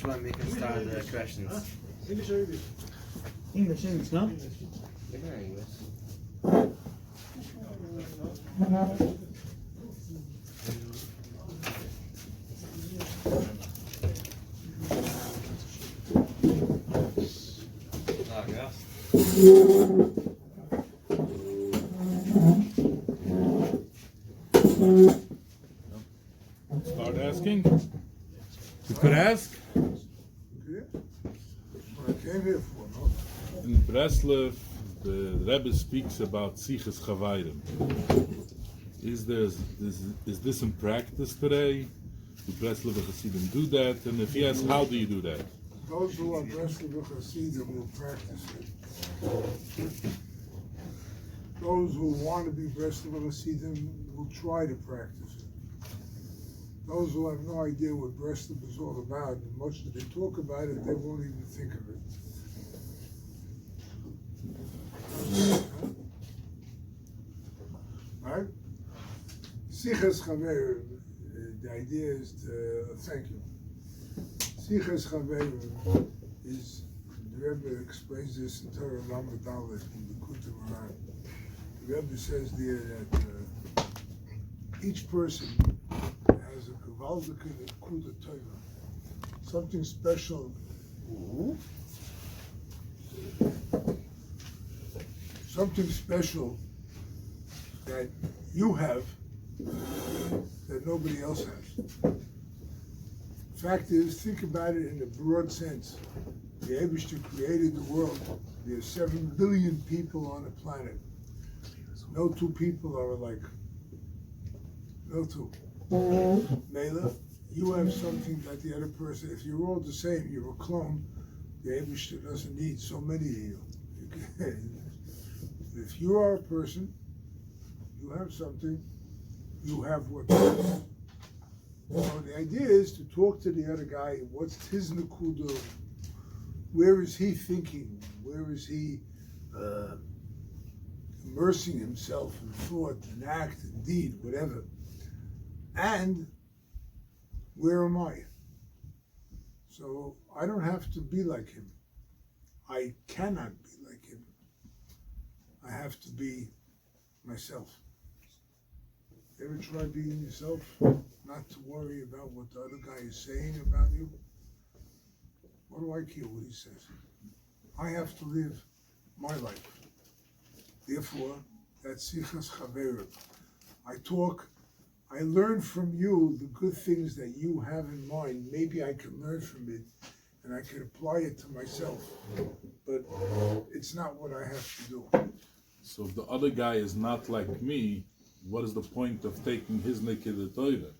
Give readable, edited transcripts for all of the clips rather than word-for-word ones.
Shlomo, we can start the questions. English or English? English, no? English. Start asking. You could ask. Okay. What I came here for, no? In Breslev, the Rebbe speaks about Sichas Chavarim. Is this in practice today? Do Breslev Hasidim do that? And if yes, how do you do that? Those who are Breslev Hasidim will practice it. Those who want to be Breslev Hasidim will try to practice it. Those who have no idea what Breslev is all about, and much as they talk about it, they won't even think of it. Right? Sichas Chaverim, the idea is to thank you. Sichas Chaverim is, the Rebbe explains this in Torah Lamed Aleph in the Kutim Haran. The Rebbe says there that each person has a gewaldige nekuda tova, something special. Something special that you have that nobody else has. Fact is, think about it in a broad sense. The Eibishter created the world. There's 7 billion people on the planet. No two people are alike. No two. Mela, you have something that the other person, if you're all the same, you're a clone, the Eibishter doesn't need so many of you. If you are a person, you have something, you have what you have. So the idea is to talk to the other guy, what's his nekuda, where is he thinking, where is he immersing himself in thought and act and deed, whatever. And where am I? So I don't have to be like him. I cannot be like him. I have to be myself. Ever try being yourself? Not to worry about what the other guy is saying about you? What do I care what he says? I have to live my life. Therefore, that's Sichas Chaverim. I talk, I learn from you the good things that you have in mind. Maybe I can learn from it and I can apply it to myself. But it's not what I have to do. So if the other guy is not like me, what is the point of taking his Nekuda Torah?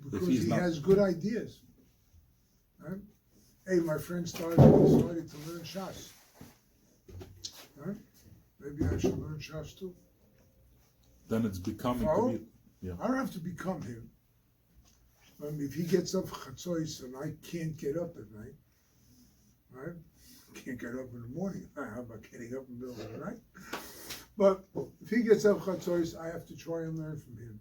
Because he has good ideas. Right? Hey, my friend decided to learn Shas. Right? Maybe I should learn Shas too. Then it's becoming Oh, to be, yeah. I don't have to become him. If he gets up Chatzois and I can't get up at night, right? Can't get up in the morning. How about getting up in the middle of the night? But if he gets up Chatzois, I have to try and learn from him.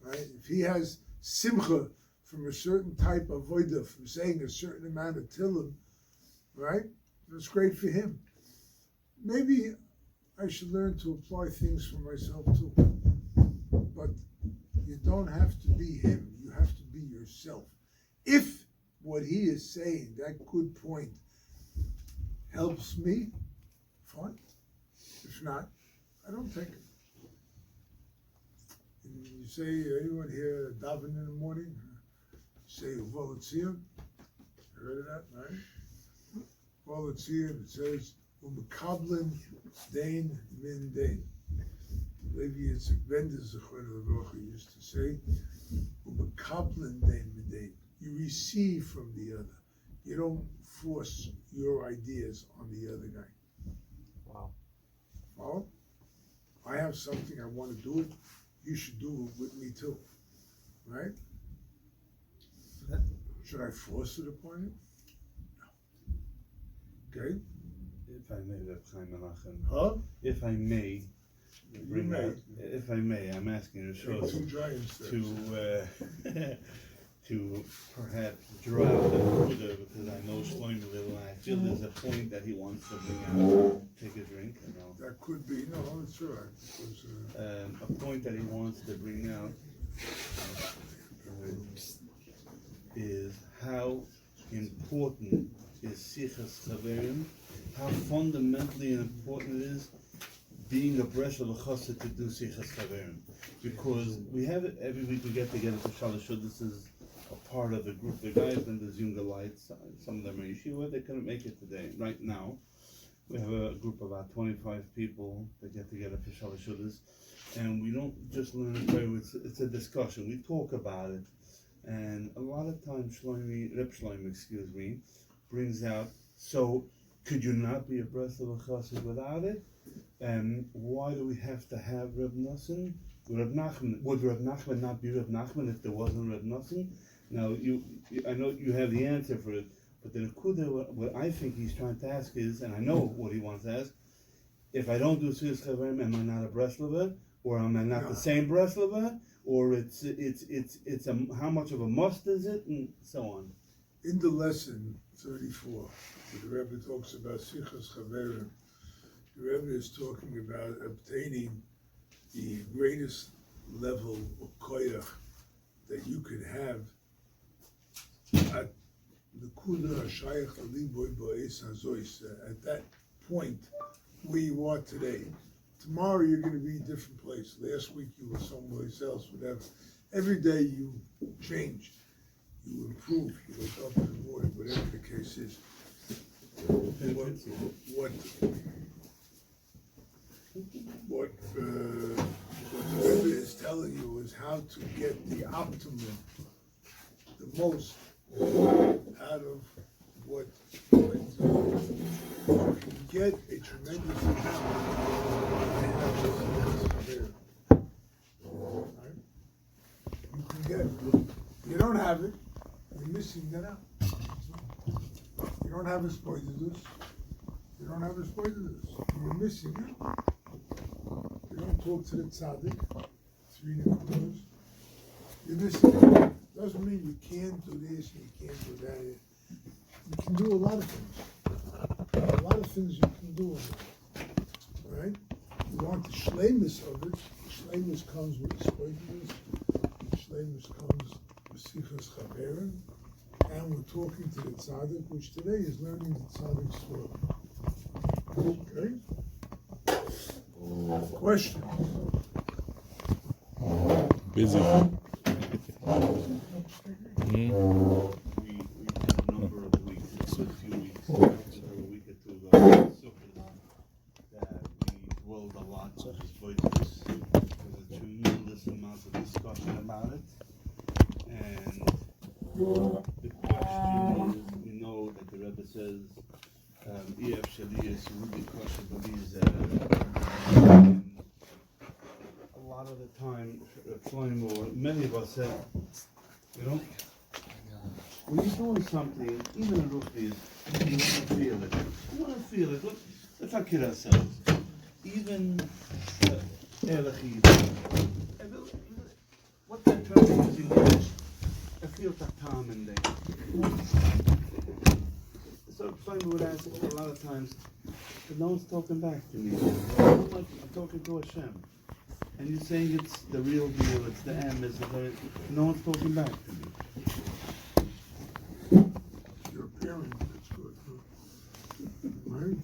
Right? If he has simcha from a certain type of voida, from saying a certain amount of tillim, right? That's great for him. Maybe I should learn to apply things for myself too. But you don't have to be him. You have to be yourself. If what he is saying, that good point, helps me, fine. If not, I don't take it. And you say, anyone here daven in the morning? Say Volotziyah. Heard of that, right? Volotziyah, it says, Umekablin Dain Min Dain. Levi Yitzchak Bender Zechron used to say, Umekablin Dain Min Dain. You receive from the other. You don't force your ideas on the other guy. Wow. Well, I have something I want to do it. You should do it with me too, right? Should I force it upon you? No. Okay. If I may, Reb Chaim Menachem. Huh? If I may, may. If I may, I'm asking you Two giants there. to perhaps draw out the Buddha, because I know Shlomo Lil, I feel there's a point that he wants to bring out, take a drink, you know. That could be, no, it's all right. Because, A point that he wants to bring out is how important is Sichas Chaverim, how fundamentally important it is being a bresh of a chassid to do Sichas Chaverim. Because we have it every week, we get together for Shalashud. This is a part of the group. The guys and the younger lights, some of them are yeshiva, they couldn't make it today. Right now, we have a group of about 25 people that get together for Shalashud. And we don't just learn it, it's a discussion. We talk about it. And a lot of times Reb Shlomo, brings out, so could you not be a breast of a chassid without it? And why do we have to have Reb Nosson? Would Reb Nachman not be Reb Nachman if there wasn't Reb Nosson? Now, I know you have the answer for it, but the Nekuda, what I think he's trying to ask is, and I know what he wants to ask, if I don't do Sichas Chaverim, am I not a Breslover? Or am I not the same Breslover? Or it's how much of a must is it, and so on. in the lesson 34, where the Rebbe talks about Sichas Chaverim, the Rebbe is talking about obtaining the greatest level of koyach that you could have at the Kuda Hashayach Aliboy Ba'es Hazois, at that point where you are today. Tomorrow you're going to be in a different place. Last week you were someplace else, whatever. Every day you change, you improve, you look up in the morning, whatever the case is. What the Rebbe is telling you is how to get the optimum, the most out of what you can get a tremendous amount. You can get, you don't have it, you're missing that out. You don't have a spoilers, you don't have a spoilers, you're missing it. You don't talk to the tzaddik, 3 nekudos, you're missing it. Doesn't mean you can't do this and you can't do that. You can do a lot of things. A lot of things you can do with it. Right? You want the shleimus of it. The shleimus comes with spoilers. The shleimus comes with Sichas Chaverim. And we're talking to the tzaddik, which today is learning the tzaddik's story. Okay? Question. Busy. We had a number of weeks, a few weeks, a week or two ago, that we dwelled a lot on his voices. There was a tremendous amount of discussion about it. And the question is, we know that the Rebbe says, Ef Shaliyas Rubi Kosher Belize. A lot of the time, Shlomo, or many of us said, you know, when you're doing something, even in Ruchnias, you want to feel it. You want to feel it. Let's not kid ourselves. Even Elachid. What that term is in English, I feel that time and day. So Shlomo would ask a lot of times, but no one's talking back to me. I'm talking to Hashem. And you're saying it's the real deal, it's the M, it's the no one's talking back to me. You're a parent, that's good. Right?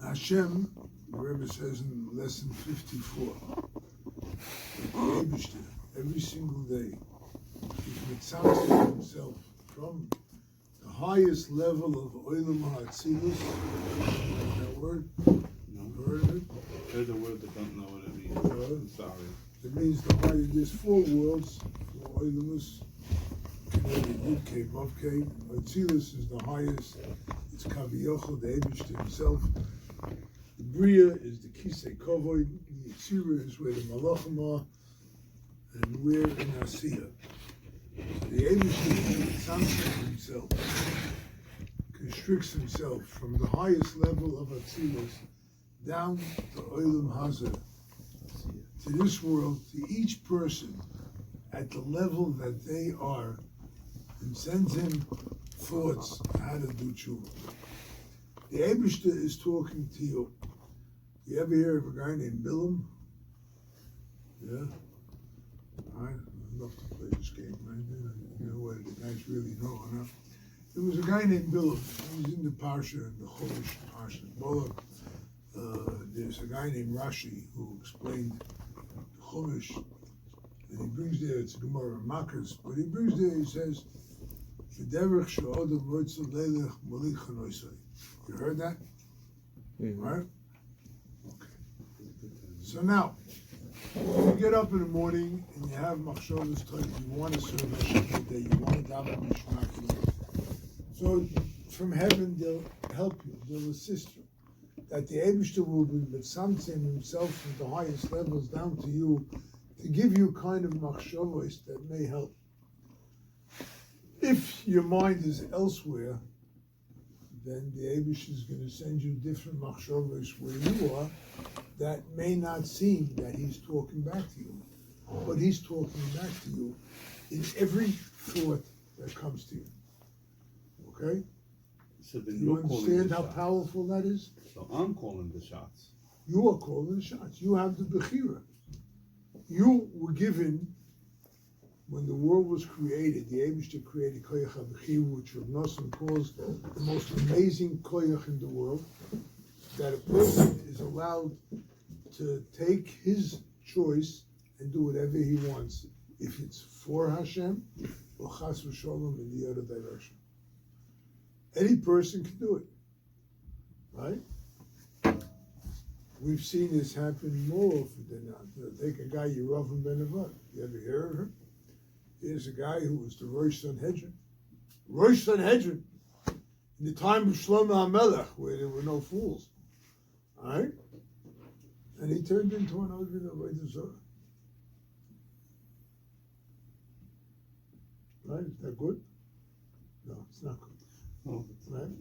Hashem, the Rebbe says in lesson 54, every single day, is mitzvah himself from the highest level of Olam HaAtzilus. That word? No. Heard of it? There's a word that don't know what it means. I'm sorry. It means the highest. There's 4 worlds. Olamus, Yud-Kei, Vav-Kei. Atzilus is the highest. It's Kaviyochel, the Eibishter himself. The Bria is the Kisei Kovod. The Yitzira is where the Malachim are. And we're in Asiya. The Eibishter himself constricts himself from the highest level of Atzilus down to Olam Hazeh, to this world, to each person at the level that they are, and sends him thoughts how to do tshuva. The Eibishter is talking to you. You ever hear of a guy named Bilam? Yeah? I'd love to play this game, right? You know what the guys really know, huh? There was a guy named Bilam. He was in the Parsha, in the Chumash Parsha. There's a guy named Rashi who explained the Chumash, and he brings there, it's a Gemara Makkos, but he brings there, he says, "V'derech she'odom moitzel leilech molich hanoisai." You heard that? Mm-hmm. Right? Okay. So now, you get up in the morning and you have machshavas today. You want to serve Hashem today. You want to daven mishmach. So from heaven they'll help you. They'll assist you. That the Eibishter will be mitzamtzem himself from the highest levels down to you to give you kind of machshavos that may help. If your mind is elsewhere, then the Eibishter is going to send you different machshavos where you are that may not seem that he's talking back to you, but he's talking back to you in every thought that comes to you. Okay? So then You you're calling understand the how shots. powerful that is? So I'm calling the shots. You are calling the shots. You have the Bechira. You were given, when the world was created, the Eibishter created Koyach HaBechira, which Rav Nosson calls the most amazing Koyach in the world, that a person is allowed to take his choice and do whatever he wants, if it's for Hashem or Chas v'Sholom in the other direction. Any person can do it, right? We've seen this happen more often than not. Take a guy, Yerovim ben Nevat. You ever hear of him? Here's a guy who was the Rosh Sanhedrin. Rosh Sanhedrin, in the time of Shlomo HaMelech, where there were no fools. All right? And he turned into an Ogden of Avodah Zarah. Right? Is that good? No, it's not good. Oh. Right?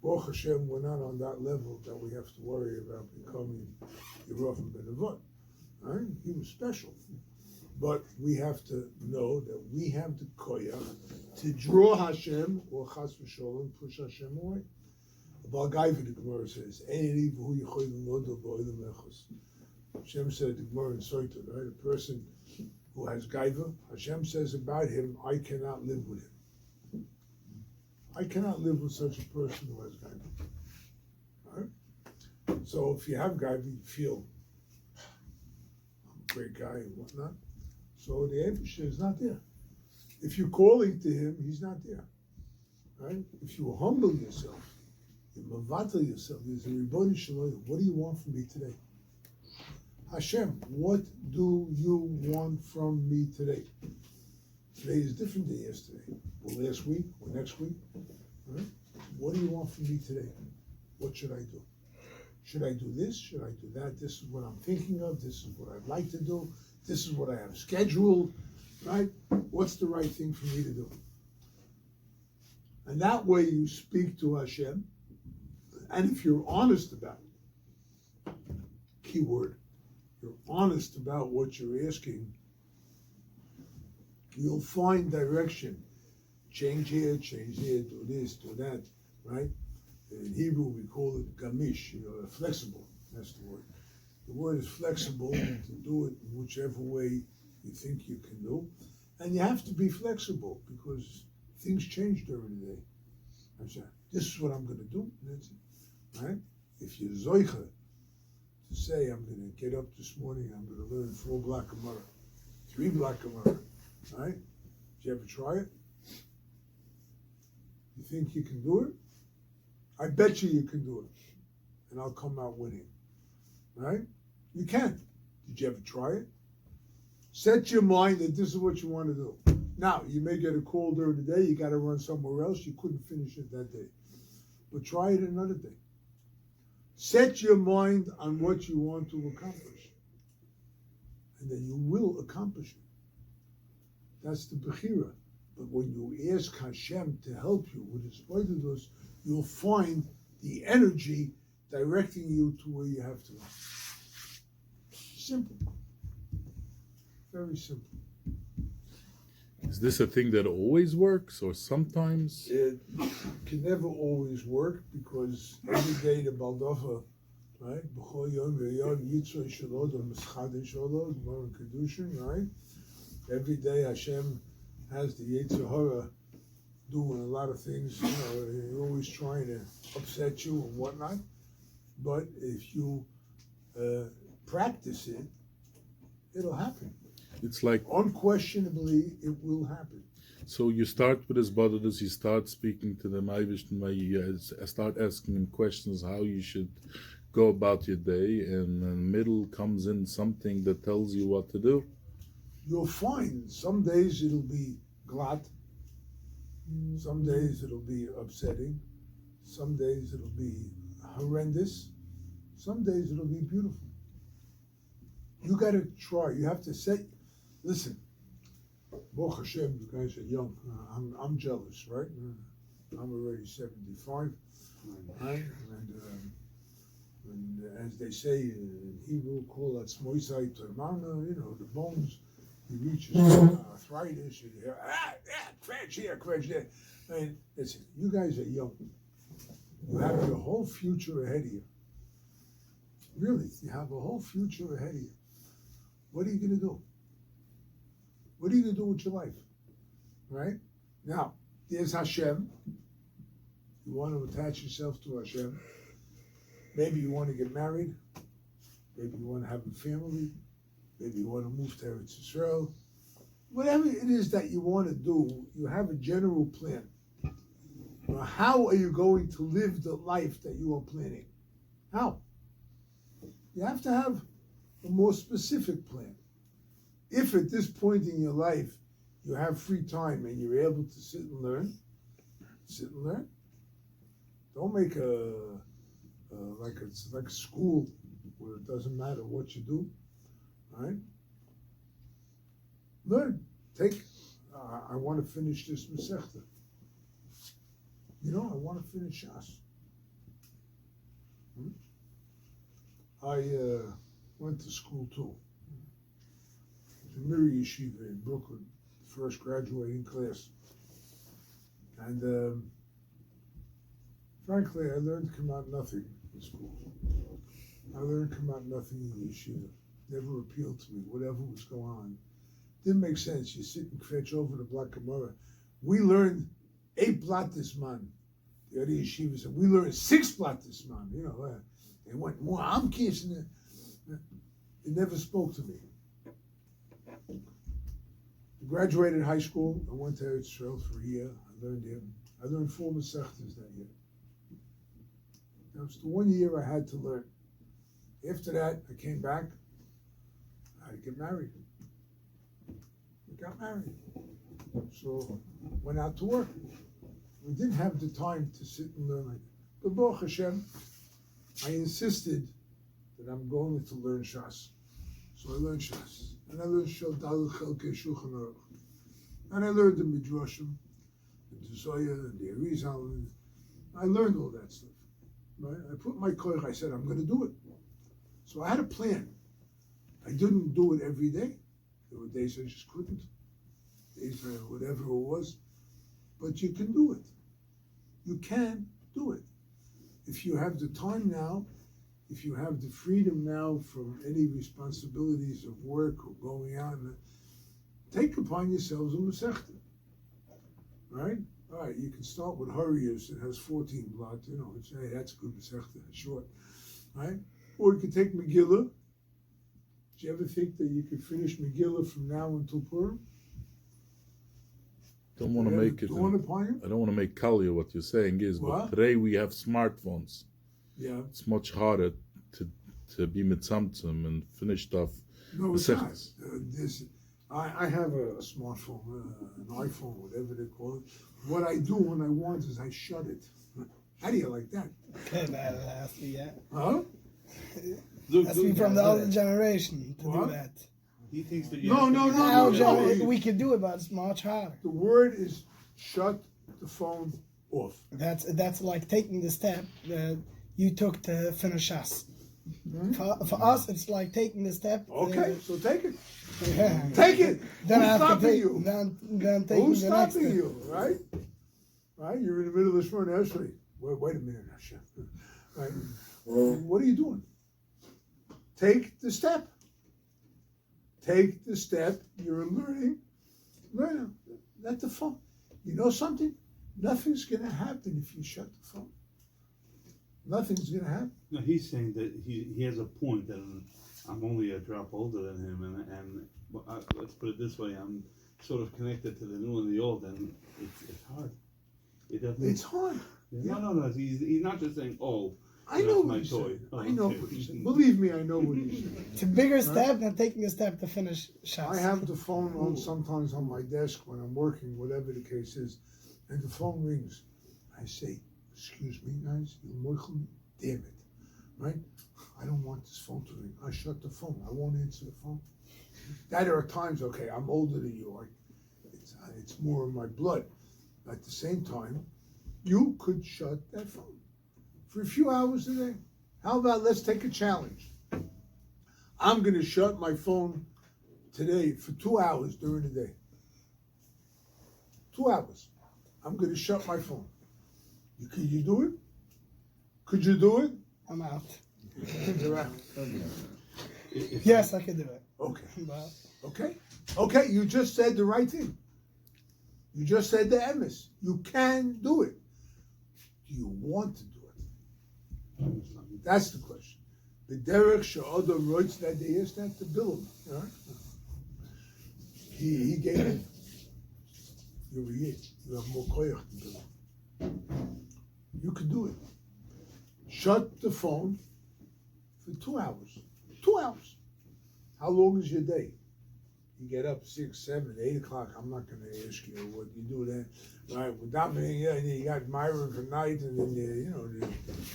Baruch Hashem, we're not on that level that we have to worry about becoming Yerovim ben Nevat. Right? He was special. But we have to know that we have the koyach to draw Hashem or Chas v'Sholom, push Hashem away. About Gaiva, the Gemara says, Hashem said the Gemara in Soita, right? A person who has Gaiva, Hashem says about him, I cannot live with him. I cannot live with such a person who has Gaiva. Right? So if you have Gaiva, you feel I'm a great guy and whatnot. So the Eibishter is not there. If you're calling to him, he's not there. Right? If you humble yourself, you mavatal yourself, there's a Ribbon Shalom. What do you want from me today? Hashem, what do you want from me today? Today is different than yesterday, or last week, or next week. Right? What do you want from me today? What should I do? Should I do this? Should I do that? This is what I'm thinking of. This is what I'd like to do. This is what I have scheduled. Right? What's the right thing for me to do? And that way you speak to Hashem. And if you're honest about it, key word, you're honest about what you're asking, you'll find direction. Change here, do this, do that, right? In Hebrew we call it gamish, flexible, that's the word. The word is flexible to do it in whichever way you think you can do. And you have to be flexible because things change during the day. This is what I'm going to do, that's it. Right? If you're zoicha to say, I'm going to get up this morning, I'm going to learn 4 block Gemara, 3 block Gemara, right? Did you ever try it? You think you can do it? I bet you can do it. And I'll come out winning. Right? You can. Did you ever try it? Set your mind that this is what you want to do. Now, you may get a call during the day, you got to run somewhere else, you couldn't finish it that day. But try it another day. Set your mind on what you want to accomplish. And then you will accomplish it. That's the Bechira. But when you ask Hashem to help you with His Atbudedut, you'll find the energy directing you to where you have to go. Simple. Very simple. Is this a thing that always works, or sometimes? It can never always work because every day the Baldafa, right? B'chol yom v'yom yitzro shalod v'mischadin shalod v'mor kedushin, right? Every day Hashem has the Yetzer Hara doing a lot of things. He's always trying to upset you and whatnot. But if you practice it, it'll happen. It's like, Unquestionably, it will happen. so you start with his bodhidus, you start speaking to them, you start asking him questions how you should go about your day, and in the middle comes in something that tells you what to do. You'll find some days it'll be glad, some days it'll be upsetting, some days it'll be horrendous, some days it'll be beautiful. You got to try. You have to say, listen, Baruch Hashem, you guys are young. I'm jealous, right? I'm already 75, right? And as they say in Hebrew, call that smoisai termana, the bones. He reaches arthritis, and you hear, crash here, crash there. I mean, listen, you guys are young. You have your whole future ahead of you. Really, you have a whole future ahead of you. What are you going to do? What are you going to do with your life? Right? Now, there's Hashem. You want to attach yourself to Hashem. Maybe you want to get married. Maybe you want to have a family. Maybe you want to move to Eretz Yisrael. Whatever it is that you want to do, you have a general plan. Now, how are you going to live the life that you are planning? How? You have to have a more specific plan. If at this point in your life you have free time and you're able to sit and learn, sit and learn. Don't make it's like a school where it doesn't matter what you do, right? Learn. I want to finish this Masechta. I want to finish Shas. I went to school too. It was a Miri Yeshiva in Brooklyn, first graduating class. And frankly, I learned to come out nothing in school. I learned to come out nothing in the yeshiva. Never appealed to me, whatever was going on. Didn't make sense. You sit and fetch over the Black Gemara. We learned 8 blatis man. The other yeshiva said, we learned 6 blatis man. They went more. I'm kissing it. It never spoke to me. I graduated high school. I went to Eretz Yisrael for a year. I learned there. I learned 4 Masechtas that year. That was the 1 year I had to learn. After that, I came back. I had to get married. I got married. So, went out to work. We didn't have the time to sit and learn like that. But Baruch Hashem, I insisted that I'm going to learn Shas. So I learned Shas. And I learned Shel Daled Chelkei Shulchan Aruch. And I learned the Midrashim, the Zoya, and the Arizal. And I learned all that stuff. Right? I put my koich, I said, I'm going to do it. So I had a plan. I didn't do it every day. There were days I just couldn't. Days whatever it was. But you can do it. You can do it. If you have the time now, if you have the freedom now from any responsibilities of work or going out, take upon yourselves a Masechta. Right? All right, you can start with Hurrius. It has 14 blot. It's, hey, that's a good Masechta. It's short. Right? Or you could take Megillah. Did you ever think that you could finish Megillah from now until Purim? Don't want to make it. I don't want to make Kalia what you're saying is, but today we have smartphones. Yeah. It's much harder to be mitzamtzum and finish stuff. No, it's not. I have a smartphone, an iPhone, whatever they call it. What I do when I want is I shut it. How do you like that? That's me, yeah. Huh? That's me from the older generation to do that. He thinks that you No. We can do it, but it's much harder. The word is shut the phone off. That's like taking the step that you took to finish us. For us, it's like taking the step. Okay, so take it. Yeah. Take it. Then I Who's have to stopping take, you? then taking Who's the next stopping step. you, right? Right? You're in the middle of this morning, actually. Wait a minute, Hashem. Right? What are you doing? Take the step. Take the step. You're learning. Let the phone. You know something? Nothing's going to happen if you shut the phone. Nothing's going to happen. No, he's saying that he has a point that I'm only a drop older than him, and let's put it this way: I'm sort of connected to the new and the old, and it's hard. It's hard. No. He's not just saying, "Oh, I know that's what my he's toy." saying. Oh, I know okay. what he's saying. Believe me, I know what he's saying. It's a bigger step than taking a step to finish shots. I have the phone on sometimes on my desk when I'm working, whatever the case is, and the phone rings. I say, "Excuse me, guys, damn it, right? I don't want this phone to ring. I shut the phone. I won't answer the phone." There are times, okay, I'm older than you. It's more in my blood. At the same time, you could shut that phone for a few hours a day. How about let's take a challenge? I'm going to shut my phone today for 2 hours during the day. 2 hours. I'm going to shut my phone. Could you do it? Could you do it? I'm out. You're out. Yes, I can do it. Okay. But Okay, you just said the right thing. You just said the emes. You can do it. Do you want to do it? That's the question. The derech she'adam writes that they asked that to Bilam. Right? He gave it. You have more koyach than Bilam. You can do it. Shut the phone for 2 hours. 2 hours. How long is your day? You get up 6, 7, 8 o'clock. I'm not going to ask you what you do then. Right? With davening, you got Myra for night, and then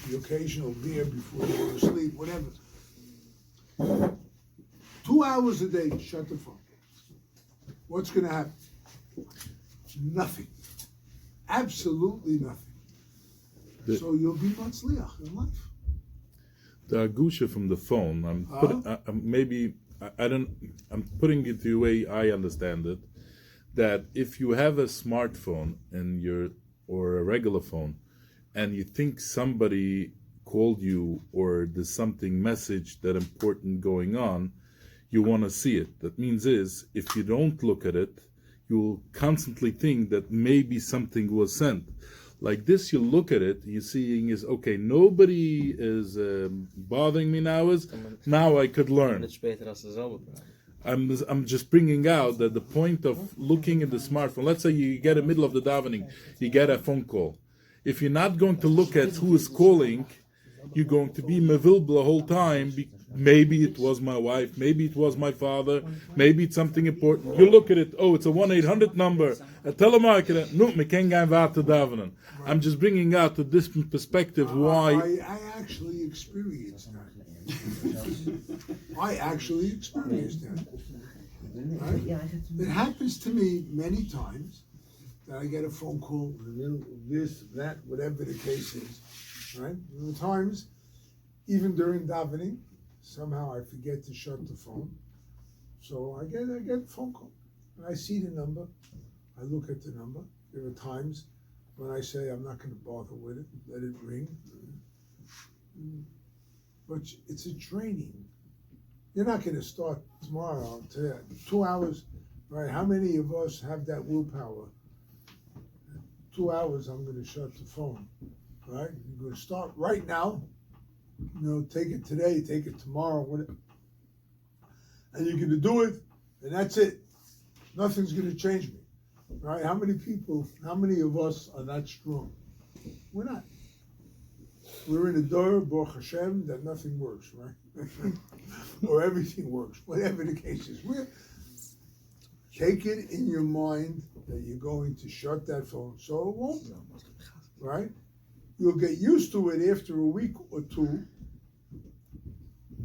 the occasional beer before you go to sleep, whatever. 2 hours a day, shut the phone. What's going to happen? Nothing. Absolutely nothing. So you'll be matzliach in life. The agusha from the phone. I'm putting it the way I understand it. That if you have a smartphone or a regular phone, and you think somebody called you or there's something message that important going on, you want to see it. That means if you don't look at it, you'll constantly think that maybe something was sent. Like this, you look at it, you're seeing okay, nobody is bothering me now I could learn. I'm just bringing out that the point of looking at the smartphone, let's say you get a middle of the davening, you get a phone call. If you're not going to look at who is calling, you're going to be mevil the whole time. Maybe it was my wife, maybe it was my father, maybe it's something important. You look at it, it's a 1-800 number, a telemarketer. No, me can't go out to davenen. I'm just bringing out a different perspective why. I actually experienced that. I actually experienced that. Right? It happens to me many times that I get a phone call, this, that, whatever the case is. Right? There are times, even during davening, somehow I forget to shut the phone. So I get a phone call. And I see the number. I look at the number. There are times when I say I'm not going to bother with it, let it ring. But it's a training. You're not going to start tomorrow. 2 hours, right? How many of us have that willpower? 2 hours, I'm going to shut the phone, right? You're going to start right now. Take it today, take it tomorrow, whatever. And you're going to do it, and that's it. Nothing's going to change me, right? How many of us are that strong? We're not. We're in a door, Baruch Hashem, that nothing works, right? Or everything works, whatever the case is. Take it in your mind that you're going to shut that phone, so it won't, right? You'll get used to it after a week or two,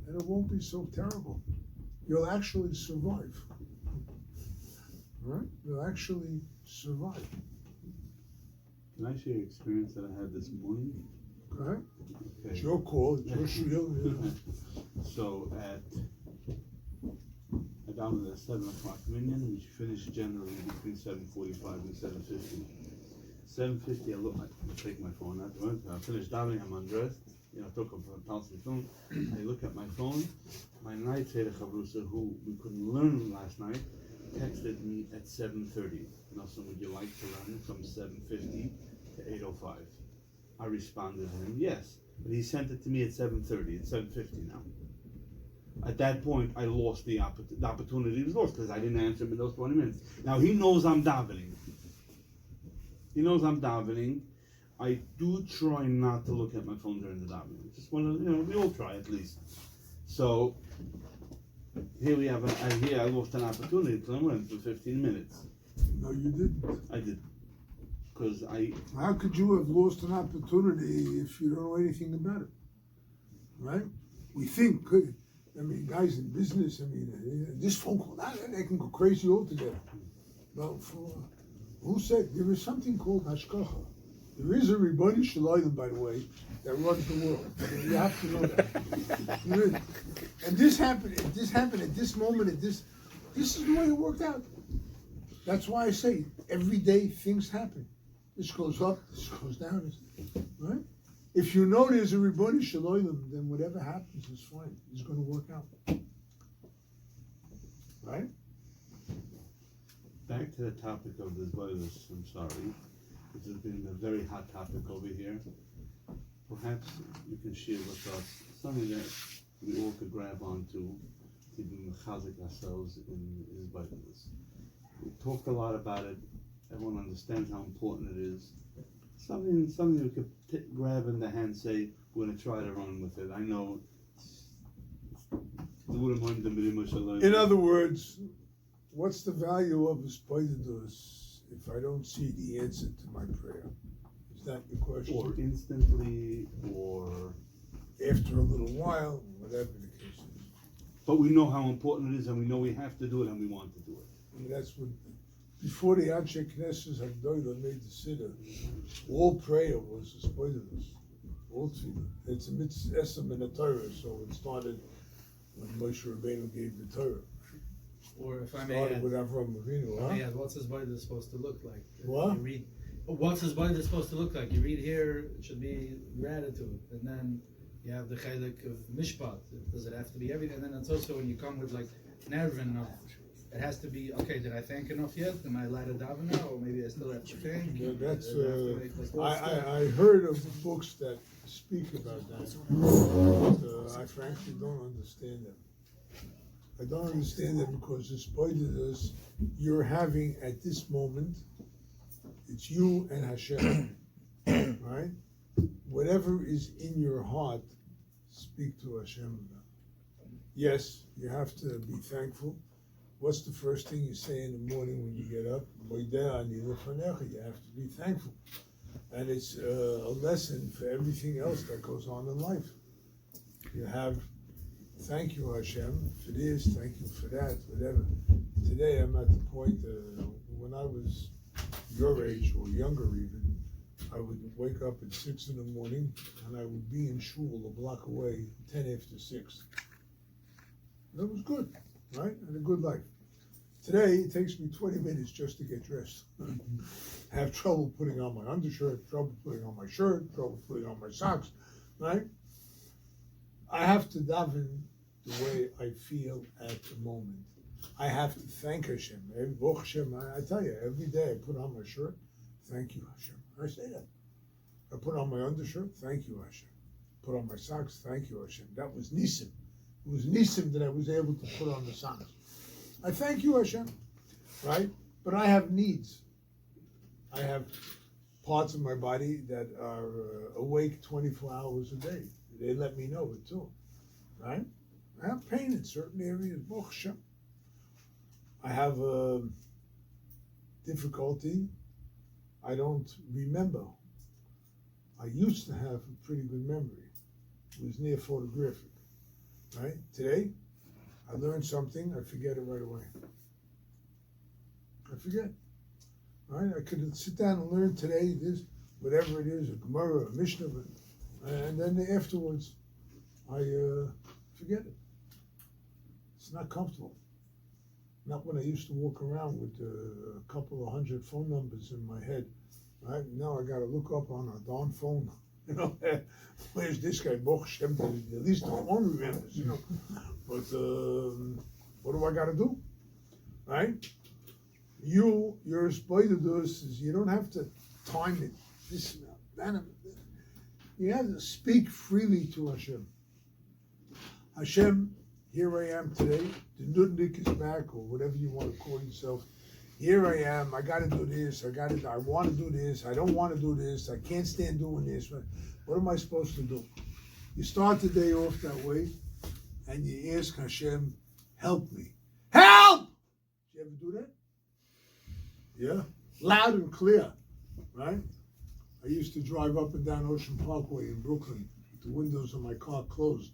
and it won't be so terrible. You'll actually survive, right? You'll actually survive. Can I share an experience that I had this morning? Go ahead. Okay. It's your call, it's your shield. So at daven at 7 o'clock minyan. We finish generally between 7:45 and 7:50. 7:50, I take my phone out. I finish davening, I'm undressed. You know, I took a palsy phone. I look at my phone. My night Seder Chavrusa, who we couldn't learn last night, texted me at 7:30. Nelson, would you like to learn from 7:50 to 8:05? I responded to him, yes. But he sent it to me at 7:30. It's 7:50 now. At that point, I lost the opportunity was lost because I didn't answer him in those 20 minutes. Now he knows I'm davening. He knows I'm davening. I do try not to look at my phone during the davening. Just want to, we all try at least. So here we have, I lost an opportunity to learn for 15 minutes. No, you didn't. I did. Because How could you have lost an opportunity if you don't know anything about it? Right? We think, guys in business, this phone call, they can go crazy altogether. Well, who said there is something called hashkacha? There is a Ribboni Shalayim, by the way, that runs the world. You have to know that. And this happened at this moment, this is the way it worked out. That's why I say, every day things happen. This goes up, this goes down, right? If you know there's a Ribboni Shalayim, then whatever happens is fine. It's going to work out. Right? Back to the topic of this virus, I'm sorry. This has been a very hot topic over here. Perhaps you can share with us something that we all could grab onto to be mechazik ourselves in his virus. We talked a lot about it. Everyone understands how important it is. Something we could grab in the hand, say, we're going to try to run with it. I know. In other words, what's the value of a spoidus if I don't see the answer to my prayer? Is that the question? Or instantly, or after a little while, whatever the case is. But we know how important it is, and we know we have to do it, and we want to do it. That's what, before the Anshe Knesset Hagdolah made the Siddur, all prayer was a spoidus. All tefillah. It's a mitzvah esem in the Torah, so it started when Moshe Rabbeinu gave the Torah. Or if I may Started add, with Avram Avinu, huh? what's his body supposed to look like? What? You read, what's his body supposed to look like? You read here, it should be gratitude, and then you have the chaylik of mishpat. Does it have to be everything? And then it's also when you come with like nervin, it has to be, okay, did I thank enough yet? Am I allowed to daven now? Or maybe I still have to thank? Yeah, that's, I heard of books that speak about that, but I frankly don't understand them. I don't understand them because the spoilers you're having at this moment, it's you and Hashem, right? Whatever is in your heart, speak to Hashem about. Yes, you have to be thankful. What's the first thing you say in the morning when you get up? You have to be thankful. And it's a lesson for everything else that goes on in life. You have, thank you Hashem for this, thank you for that, whatever. Today I'm at the point, when I was your age or younger even, I would wake up at 6 in the morning and I would be in shul a block away, 10 after 6. That was good, right? And a good life. Today, it takes me 20 minutes just to get dressed. I have trouble putting on my undershirt, trouble putting on my shirt, trouble putting on my socks, right? I have to daven the way I feel at the moment. I have to thank Hashem. I tell you, every day I put on my shirt, thank you Hashem. I say that. I put on my undershirt, thank you Hashem. Put on my socks, thank you Hashem. That was Nisim. It was Nisim that I was able to put on the socks. I thank you Hashem, right? But I have needs. I have parts of my body that are awake 24 hours a day. They let me know it too, right? I have pain in certain areas. I have difficulty. I don't remember. I used to have a pretty good memory. It was near photographic, right? Today, I learned something, I forget it right away. I forget, right? I could sit down and learn today this, whatever it is, a Gemara, a Mishnah, and then afterwards, I forget it. It's not comfortable. Not when I used to walk around with a couple of hundred phone numbers in my head. Right now, I got to look up on a darn phone. You know, where's this guy? Boch Shem, at least the phone remembers. You know, but what do I got to do? Right? Your atbudedut is you don't have to time it. This, that. You have to speak freely to Hashem. Hashem, here I am today. The nudnik is back, or whatever you want to call yourself. Here I am. I got to do this. I want to do this. I don't want to do this. I can't stand doing this. What am I supposed to do? You start the day off that way, and you ask Hashem, "Help me, help!" Did you ever do that? Yeah, loud and clear, right? I used to drive up and down Ocean Parkway in Brooklyn with the windows of my car closed,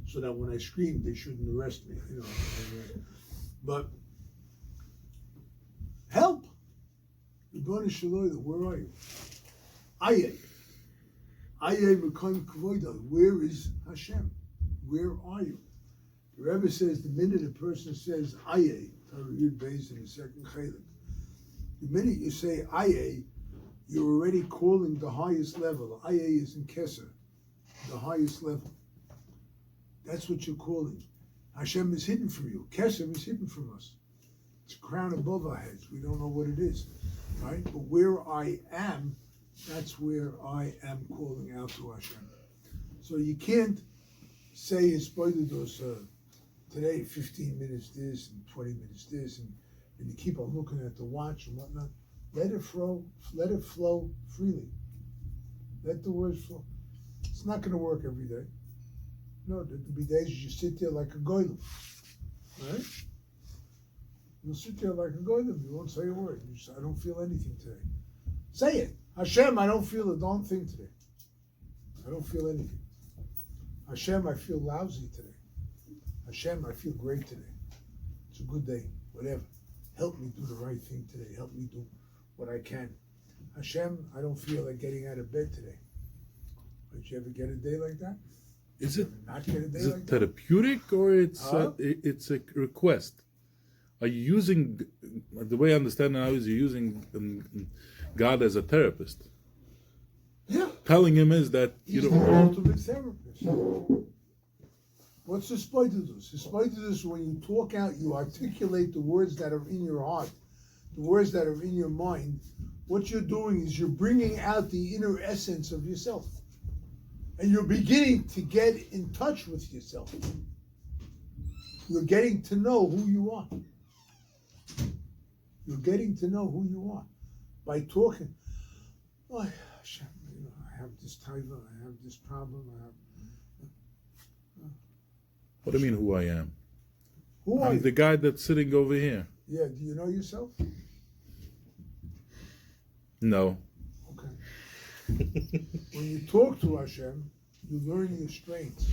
so that when I screamed, they shouldn't arrest me. You know, but help! Where are you? Where is Hashem? Where are you? The Rebbe says the minute a person says Aye, Yud Beis in the second Chalik, the minute you say Aye, you're already calling the highest level. Aye is in Keser, the highest level. That's what you're calling. Hashem is hidden from you. Keser is hidden from us. It's a crown above our heads. We don't know what it is, right? But where I am, that's where I am calling out to Hashem. So you can't say atbudedut today 15 minutes this and 20 minutes this, and you keep on looking at the watch and whatnot. Let it flow freely. Let the words flow. It's not going to work every day. No, there'll be days you sit there like a goylem, right? You'll sit there like a goylem. You won't say a word. You say, I don't feel anything today. Say it. Hashem, I don't feel a darn thing today. I don't feel anything. Hashem, I feel lousy today. Hashem, I feel great today. It's a good day. Whatever. Help me do the right thing today. Help me do what I can. Hashem, I don't feel like getting out of bed today. Did you ever get a day like that? Is it Not get a day is like it that? therapeutic or it's a request? Are you using, the way I understand now is you're using God as a therapist? Yeah. Telling him is that He's you the don't. ultimate therapist. What's atbudedut? Atbudedut is when you talk out, you articulate the words that are in your heart, the words that are in your mind. What you're doing is you're bringing out the inner essence of yourself. And you're beginning to get in touch with yourself. You're getting to know who you are. You're getting to know who you are by talking. Oh, Hashem, I have this taiva, I have this problem, What do you mean who I am? Who are I'm you? the guy that's sitting over here. Yeah, do you know yourself? No. Okay. When you talk to Hashem, you learn your strengths.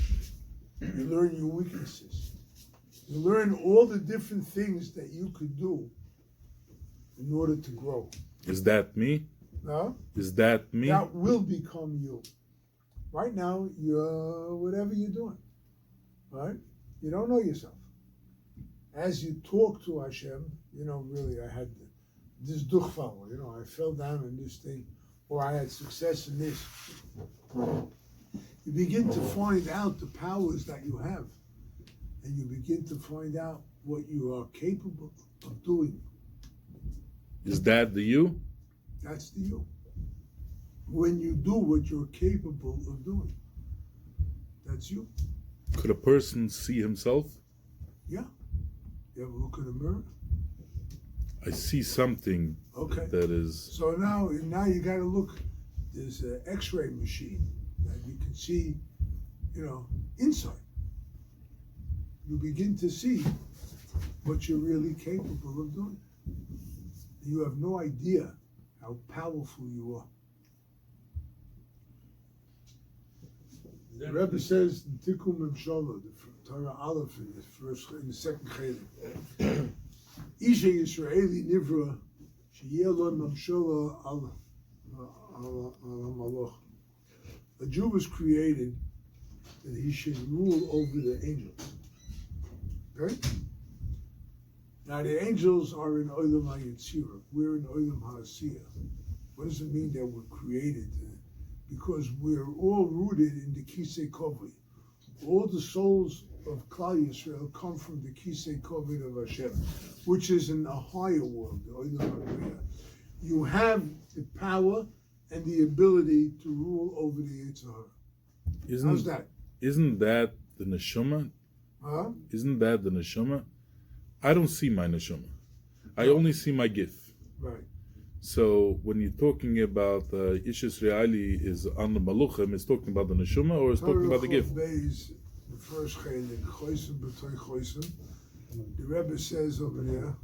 You learn your weaknesses. You learn all the different things that you could do in order to grow. Is that me? No? Is that me? That will become you. Right now, you're whatever you're doing. Right? You don't know yourself. As you talk to Hashem, really, I had this duchfall, I fell down in this thing, or I had success in this. You begin to find out the powers that you have, and you begin to find out what you are capable of doing. Is that the you? That's the you. When you do what you're capable of doing, that's you. Could a person see himself? Yeah. You ever look in the mirror? I see something Okay. that is. So now you got to look. There's an X-ray machine that you can see, inside. You begin to see what you're really capable of doing. You have no idea how powerful you are. The Rebbe says in Tikkun Memshala, the Torah Aleph in the second Chalik, Isha Yisraeli Nivra Sheyeh lo Memshala al Malach. A Jew was created that he should rule over the angels. Okay? Now the angels are in Olam HaYetzirah. We're in Olam HaAsiyah. What does it mean that we're created? Because we're all rooted in the Kisei Kovod. All the souls of Klal Yisrael come from the Kisei Kovod of Hashem, which is in a higher world, the Olam HaBriah. You have the power and the ability to rule over the Yetzer Hara. How's that? Isn't that the neshama? Huh? Isn't that the neshama? I don't see my neshama. I only see my gift. Right. So when you're talking about Ishis Reali is on the Maluchim, it's talking about the neshama or it's talking about the gift? The first chelik, Chosim b'toy Chosim. The Rebbe says over there.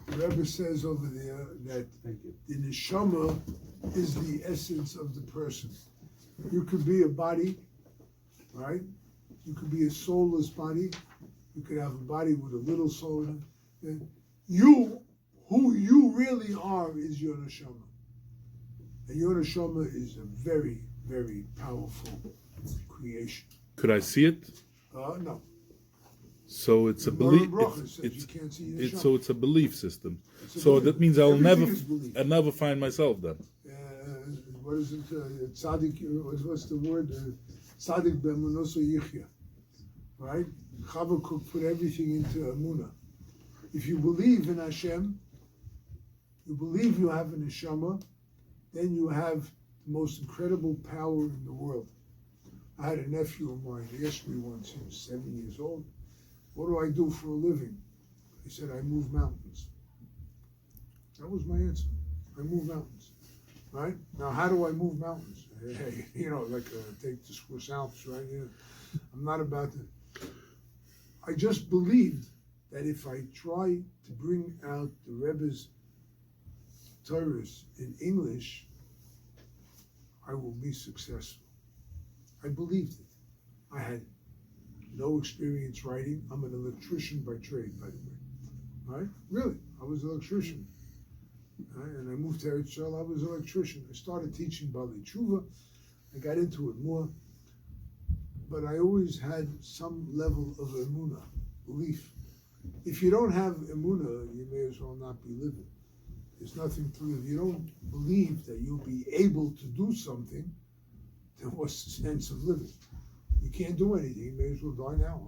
The Rebbe says over there that the neshama is the essence of the person. You could be a body, right? You could be a soulless body. You could have a body with a little soul in it. And you, who you really are, is your neshama. And your neshama is a very, very powerful creation. Could I see it? No. So it's a belief. So it's a belief system. So that means I'll never find myself then. What is it? Tzaddik. What's the word? Tzaddik b'emunoso yichya. Right? Habakkuk put everything into Emunah. If you believe in Hashem, you believe you have a neshama, then you have the most incredible power in the world. I had a nephew of mine. He asked me once. He was 7 years old. What do I do for a living? I said, I move mountains. That was my answer. I move mountains. Right? Now, how do I move mountains? Hey, take the Swiss Alps, right? Yeah. I'm not about to. I just believed that if I try to bring out the Rebbe's Torahs in English, I will be successful. I believed it. I had no experience writing. I'm an electrician by trade, by the way. Right? Really, I was an electrician. Right? And I moved to Eretz Yisrael, I was an electrician. I started teaching Bali Tshuva. I got into it more. But I always had some level of emunah, belief. If you don't have emunah, you may as well not be living. There's nothing to live. You don't believe that you'll be able to do something, then what's the sense of living? You can't do anything. You may as well die now.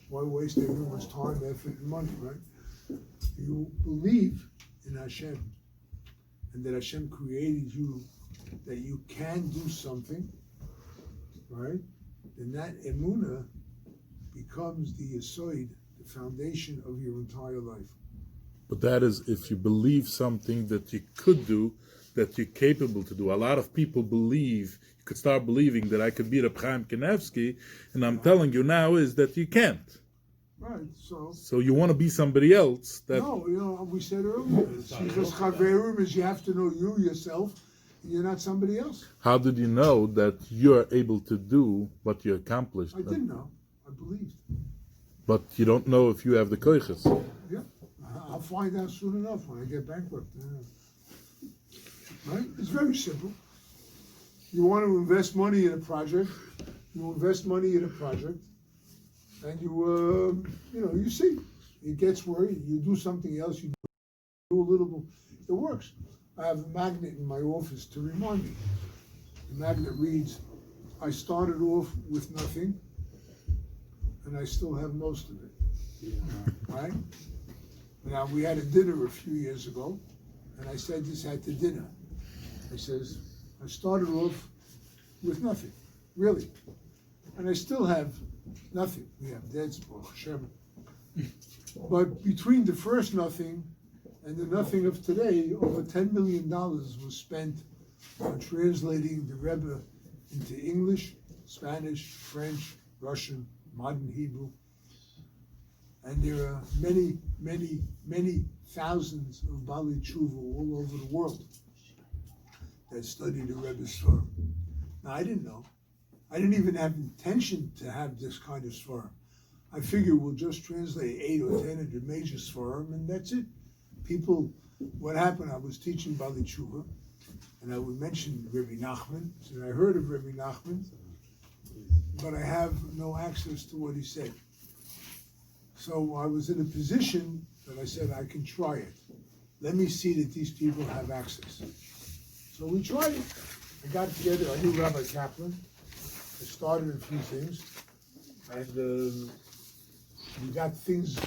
Why waste everyone's time, effort, and money, right? You believe in Hashem, and that Hashem created you, that you can do something, right? Then that emunah becomes the yesod, the foundation of your entire life. But that is if you believe something that you could do, that you're capable to do. A lot of people believe, you could start believing that I could be Reb Chaim Kanevsky, and I'm telling you now is that you can't. Right, so you want to be somebody else. No, we said earlier, Shichas Chaverim is you have to know you yourself, and you're not somebody else. How did you know that you're able to do what you accomplished? I didn't know. I believed. But you don't know if you have the koiches. Yeah, I'll find out soon enough when I get bankrupt. Right? It's very simple. You want to invest money in a project, and you see, it gets worried. You do something else, you do a little, it works. I have a magnet in my office to remind me. The magnet reads, I started off with nothing, and I still have most of it. Yeah. Right? Now, we had a dinner a few years ago, and I said this at the dinner. I says, I started off with nothing, really. And I still have nothing. We have dead, Hashem. But between the first nothing and the nothing of today, over $10 million was spent on translating the Rebbe into English, Spanish, French, Russian, modern Hebrew. And there are many, many, many thousands of Bali Tshuva all over the world that study the Rebbe's Sfarim. Now, I didn't know. I didn't even have intention to have this kind of Sfarim. I figure we'll just translate 8 or 10 of the major Sfarim, and that's it. People, what happened, I was teaching Bali Tshuva, and I would mention Rabbi Nachman, and I heard of Rabbi Nachman, but I have no access to what he said. So I was in a position that I said, I can try it. Let me see that these people have access. So we tried it. I got together, I knew Rabbi Kaplan. I started a few things. And we got things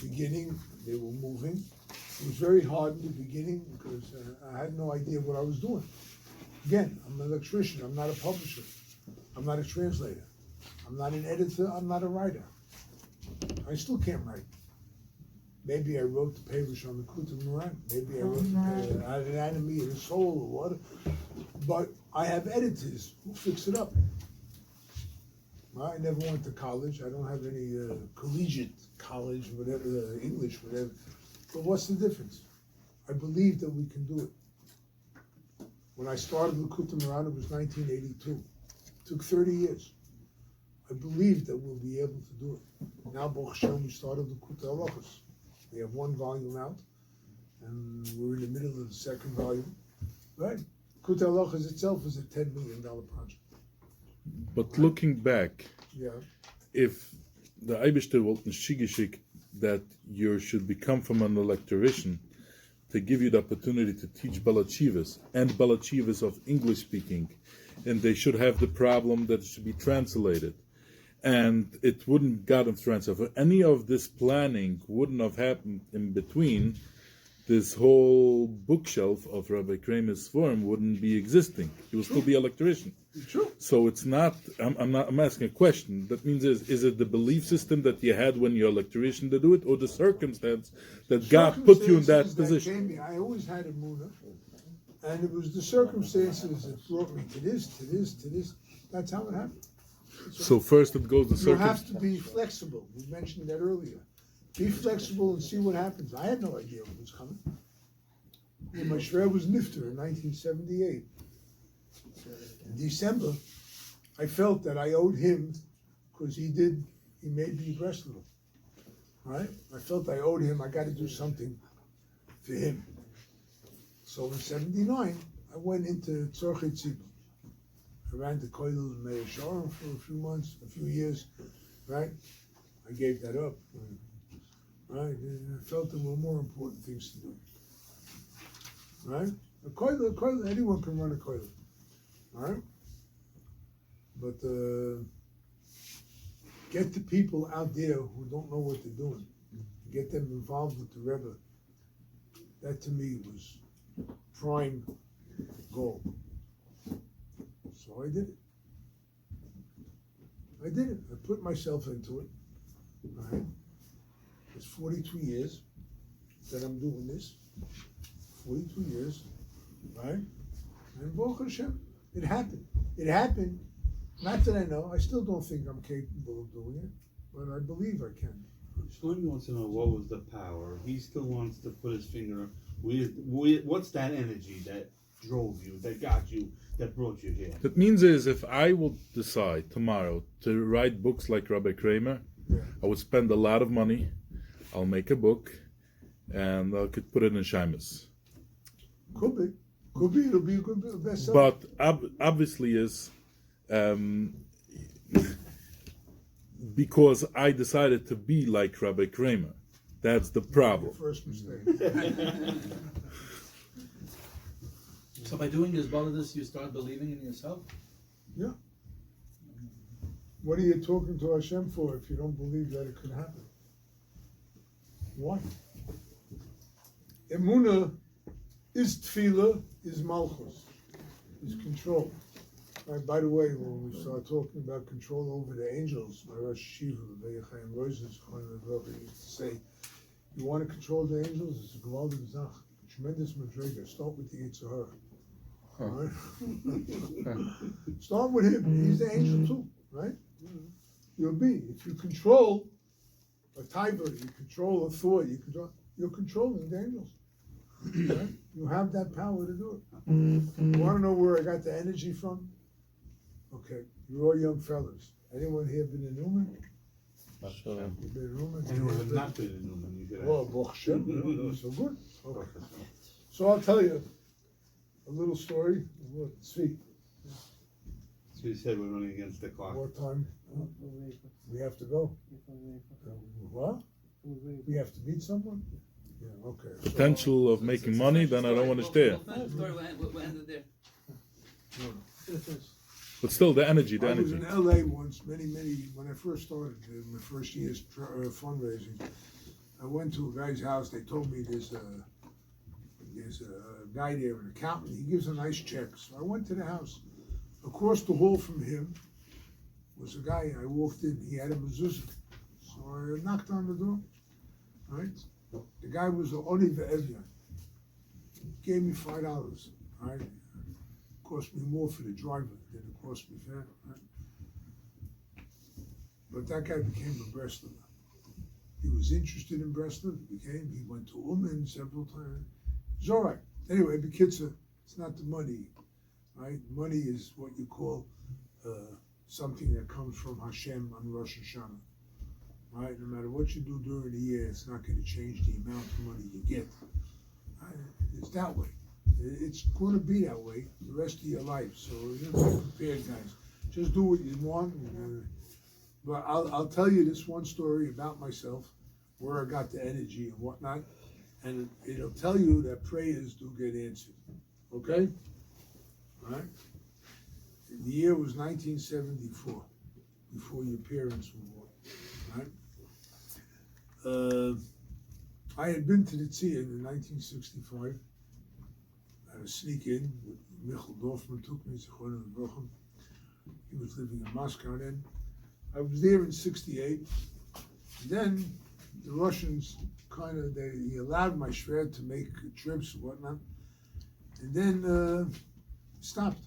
beginning, they were moving. It was very hard in the beginning because I had no idea what I was doing. Again, I'm an electrician, I'm not a publisher. I'm not a translator. I'm not an editor, I'm not a writer. I still can't write. Maybe I wrote the Parish on the Kuta Moran. Maybe I wrote an Anatomy of the Soul or what. But I have editors who fix it up. I never went to college. I don't have any collegiate college, whatever, English, whatever. But what's the difference? I believe that we can do it. When I started the Kuta Moran, it was 1982. It took 30 years. I believe that we'll be able to do it. Now, Baruch Hashem, we started the Kuta Halachos. We have one volume out, and we're in the middle of the second volume. Right? Kuta Halachos itself is a $10 million project. But looking back, Yeah. if the Eibishter wollte Shigeschik that you should become from an electrician to give you the opportunity to teach Balachivas and Balachivas of English speaking, and they should have the problem that it should be translated, and it wouldn't gotten translated. Any of this planning wouldn't have happened in between. This whole bookshelf of Rabbi Kramer's form wouldn't be existing. He would still be an electrician. True. So it's not. I'm asking a question. That means is it the belief system that you had when you're an electrician to do it, or the circumstance that God put you in that position? I always had a Muna, and it was the circumstances that brought me to this. That's how it happened. So first it goes the You have circumstance. to be flexible. We mentioned that earlier. Be flexible and see what happens. I had no idea what was coming. When my Shver was Nifter in 1978, in December, I felt that I owed him because he made me breast little. Right? I felt I owed him. I got to do something for him. So in '79, I went into Tzorchei Tzibur. I ran the Koilel in Meir Sharm for a few years, right? I gave that up. Right? And I felt there were more important things to do. Right? A koilel, anyone can run a koilel. Right? But get the people out there who don't know what they're doing. Get them involved with the Rebbe. That to me was prime goal. So I did it. I put myself into it. Right? It's 42 years that I'm doing this. 42 years, right? And Baruch Hashem, it happened. It happened. Not that I know. I still don't think I'm capable of doing it, but I believe I can. Shlomi wants to know what was the power. He still wants to put his finger with what's that energy that drove you, that got you, that brought you here. That means is if I will decide tomorrow to write books like Rabbi Kramer, Yeah. I would spend a lot of money. I'll make a book, and I could put it in Shimas. Could be. It'll be a good bestseller. But obviously is because I decided to be like Rabbi Kramer. That's the problem. First mistake. So by doing this balladus, you start believing in yourself? Yeah. What are you talking to Hashem for if you don't believe that it could happen? What? Emunah is tefillah, is malchus, is control. Right, by the way, when we start talking about control over the angels, my Rosh Shiva, Chaim Rosen's used to say, you want to control the angels? It's a gewaldige Zach, a tremendous madriga. Start with the Yetzer Hara. Right? Start with him. He's the angel too, right? You'll be. If you control a tiber, you control a thought, you're controlling the angels. Right? You have that power to do it. You want to know where I got the energy from? Okay, you're all young fellas. Anyone here been in Newman? You've been in Newman? Anyone who's not been in Newman, you could Oh, Baruch Hashem. So good. Okay. So I'll tell you a little story. Sweet. So you said we're running against the clock. What time? We have to go. What? We have to meet someone? Yeah, okay. So, Potential of making money, then I don't want to stay. We'll end it there. But still, the energy, the I was energy. in LA once, many, when I first started my first year's fundraising. I went to a guy's house. They told me there's a guy there, an accountant. He gives a nice check. So I went to the house. Across the hall from him was a guy. I walked in. He had a mezuzah. So I knocked on the door. Right? The guy was an Oni Ve'evyan. Gave me $5. Right? Cost me more for the driver than it cost me fare. Right? But that guy became a Breslover. He was interested in Breslau. He went to Uman several times. It's all right. Anyway, Bekitzer, it's not the money, right? Money is what you call something that comes from Hashem on Rosh Hashanah, right? No matter what you do during the year, it's not going to change the amount of money you get. Right? It's that way. It's going to be that way the rest of your life. So you're prepared, guys. Just do what you want. But I'll tell you this one story about myself, where I got the energy and whatnot, and it'll tell you that prayers do get answered. Okay? All right? The year was 1974, before your parents were born. Right? I had been to the Tzion in 1965. I had a sneak in with Michel Dorfman, took me to Zichrono Livrocha. He was living in Moscow then. I was there in 68. Then the Russians he allowed my shred to make trips and whatnot. And then stopped.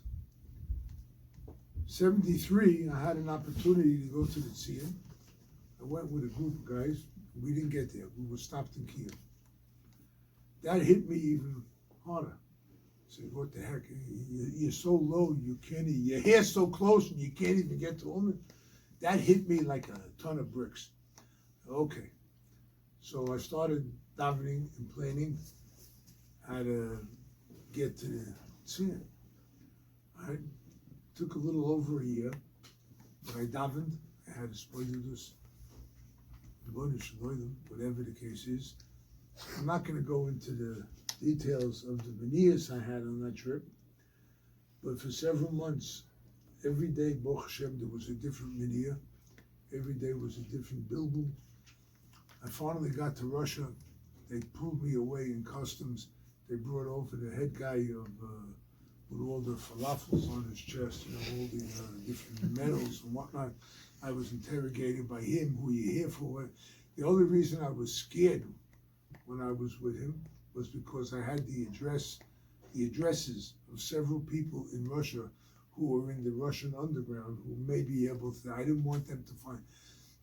73, I had an opportunity to go to the Tzion. I went with a group of guys. We didn't get there. We were stopped in Kiev. That hit me even harder. I said, what the heck? You're so low, your hair's so close and you can't even get to a woman. That hit me like a ton of bricks. Okay. So I started davening and planning how to get to the Tzion. I took a little over a year, but I davened. I had a spoilus, whatever the case is. I'm not going to go into the details of the manias I had on that trip, but for several months, every day, Baruch Hashem, there was a different mania. Every day was a different bilbul. I finally got to Russia. They pulled me away in customs. They brought over the head guy with all the falafels on his chest, all the different medals and whatnot. I was interrogated by him, who you here for? The only reason I was scared when I was with him was because I had the addresses of several people in Russia who were in the Russian underground who may be able to. I didn't want them to find.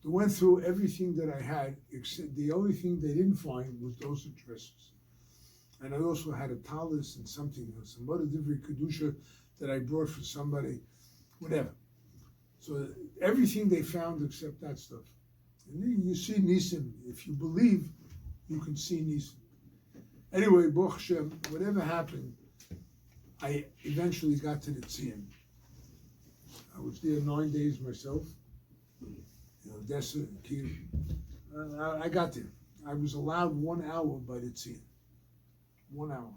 They went through everything that I had, except the only thing they didn't find was those addresses. And I also had a talus and some other different kedusha that I brought for somebody, whatever. So everything they found except that stuff. And then you see Nisim. If you believe, you can see Nisim. Anyway, Baruch Hashem, whatever happened, I eventually got to the Tzion. I was there 9 days myself. Odessa and Kiev. I got there. I was allowed 1 hour by the Tzion. 1 hour.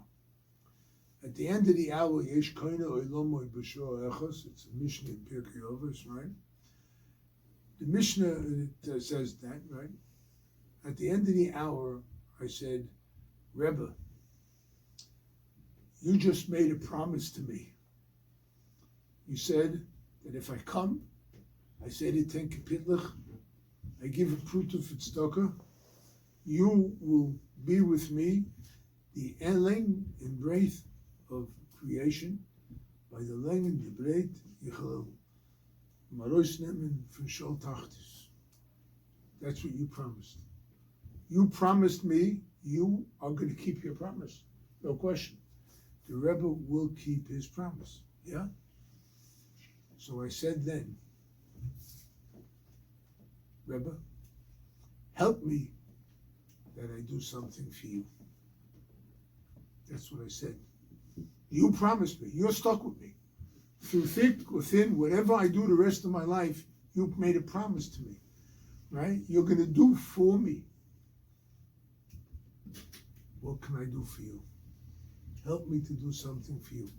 At the end of the hour, Yesh Koina Oilomo B'Shor Echos. It's a Mishnah in Pirkei Avos, right? The Mishnah says that, right? At the end of the hour, I said, Rebbe, you just made a promise to me. You said that if I come, I say to ten kapitlach, I give a prut of tzedakah, you will be with me, the length and breadth of creation, by the length and the breadth, Yichalel, Maros Nemen from Shol Tachtis. That's what you promised. You promised me, you are going to keep your promise. No question. The Rebbe will keep his promise. Yeah? So I said then, Rebbe, help me that I do something for you. That's what I said. You promised me. You're stuck with me. Through thick or thin, whatever I do the rest of my life, You made a promise to me, right? You're going to do for me. What can I do for you? Help me to do something for you.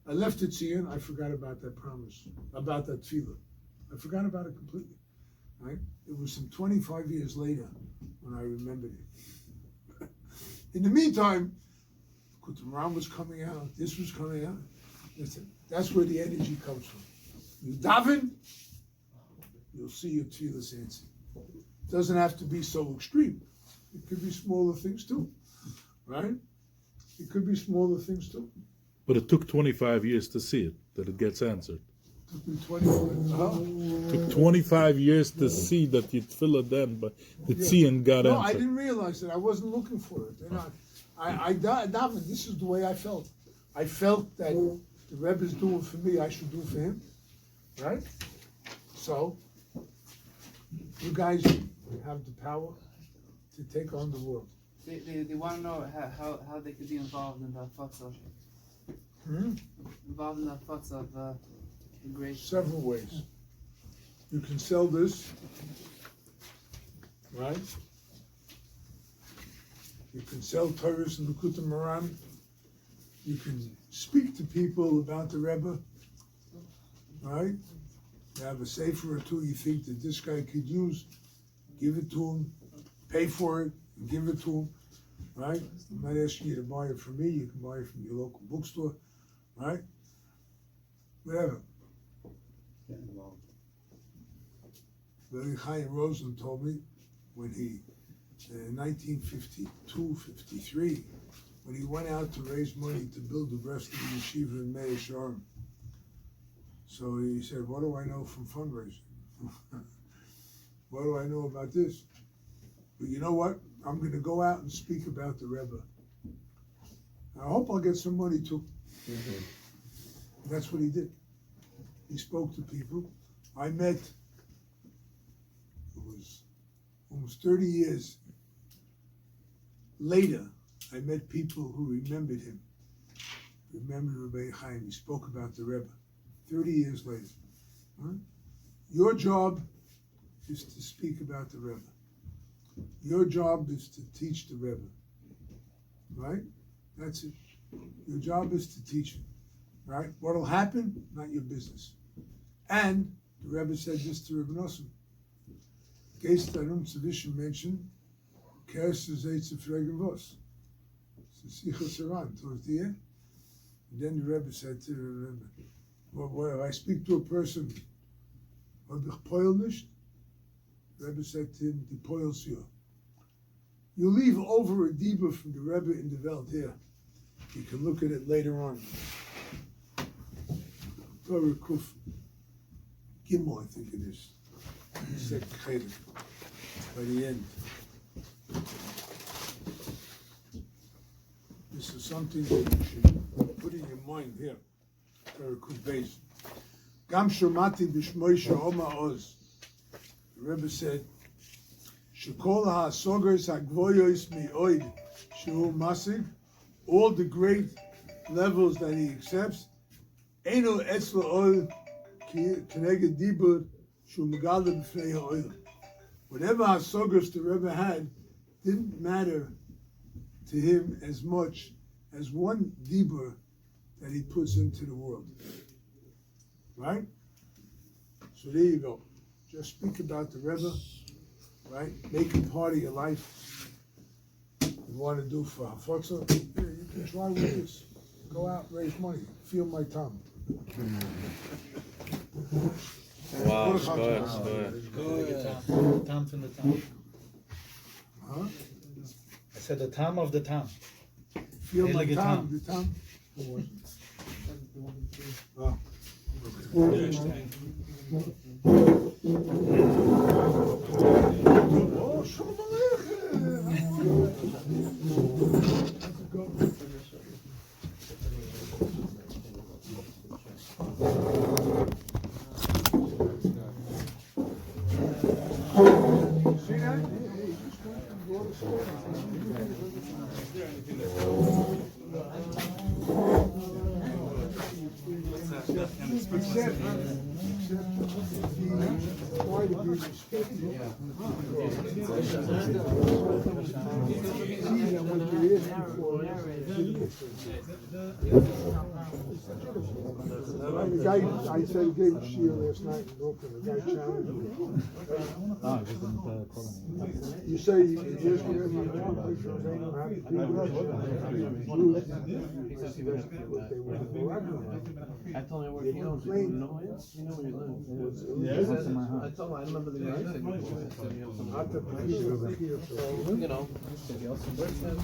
I left it to you and I forgot about that promise, about that tefillah. I forgot about it completely, right? It was some 25 years later when I remembered it. In the meantime, Qumran was coming out, this was coming out. Listen, that's where the energy comes from. You daven, you'll see your tefillahs answered. It doesn't have to be so extreme. It could be smaller things too, right? It could be smaller things too. But it took 25 years to see it, that it gets answered. It took me 25 It took 25 years to see that you tefillah then, but the tziyun got No, I answered. didn't realize that. I wasn't looking for it. And I davened. This is the way I felt. I felt that the Rebbe is doing for me, I should do for him, right? So, you guys have the power to take on the world. They want to know how they could be involved in the futzah. Involved in the futzah of the great. Several ways. You can sell this, right? You can sell Torahs in the Qumran. You can speak to people about the Rebbe, right? You have a sefer or two you think that this guy could use, give it to him, pay for it, and give it to him, right? I'm not asking you to buy it from me, you can buy it from your local bookstore, right? Whatever. Get involved. Chaim Rosen told me when he, in 1952, 53, when he went out to raise money to build the rest of the yeshiva in Meah Sharm. So he said, what do I know from fundraising? What do I know about this? But you know what? I'm going to go out and speak about the Rebbe. I hope I'll get some money too. That's what he did. He spoke to people. I met, it was almost 30 years later, I met people who remembered him. Remembered Rabbi Chaim. He spoke about the Rebbe. 30 years later. Right? Your job is to speak about the Rebbe. Your job is to teach the Rebbe. Right? That's it. Your job is to teach him. Right? What'll happen? Not your business. And the Rebbe said this to Rebbe Nosson. Geist darum zu wissen Menschen, kehrst du sie zu fragen was? Sichot towards the end. And then the Rebbe said to the Rebbe, well, if I speak to a person, hab ich poil nicht? The Rebbe said to him, die poils you. You leave over a diba from the Rebbe in the Welt here. You can look at it later on. Torah Kuf Gimel, I think it is. Second Cheder, by the end. This is something that you should put in your mind here. Torah Kuf Beis. Gam shomati b'shmoi she'oma oz. The Rebbe said, Shekol ha'asogers ha'gvoyos mi'oid she'u masig, all the great levels that he accepts, Eino etzlo oil keneged dibur she'u megala b'fnei ha'oil. Whatever ha'asogers the Rebbe had didn't matter to him as much as one dibur that he puts into the world. Right? So there you go. Just speak about the Rebbe, right? Make it part of your life. You want to do for Hafotza? Yeah, you can try with this. Go out, raise money. Feel my tongue. Wow, Tam from the Tam. Huh? I said the Tam of the Tam. Feel my Heilige tongue. Tam. The tongue. Oh. Oh, Shalom Aleichem. See that? Hey, he just went and brought a story. The guy, I said, gave a shield last night in Brooklyn. The guy challenged me. You say you ask me every time, make sure they don't have to do that. I told him where he knows. You know where he lives. Yes. I told him I remember the guy. I said, you know, said he also works there.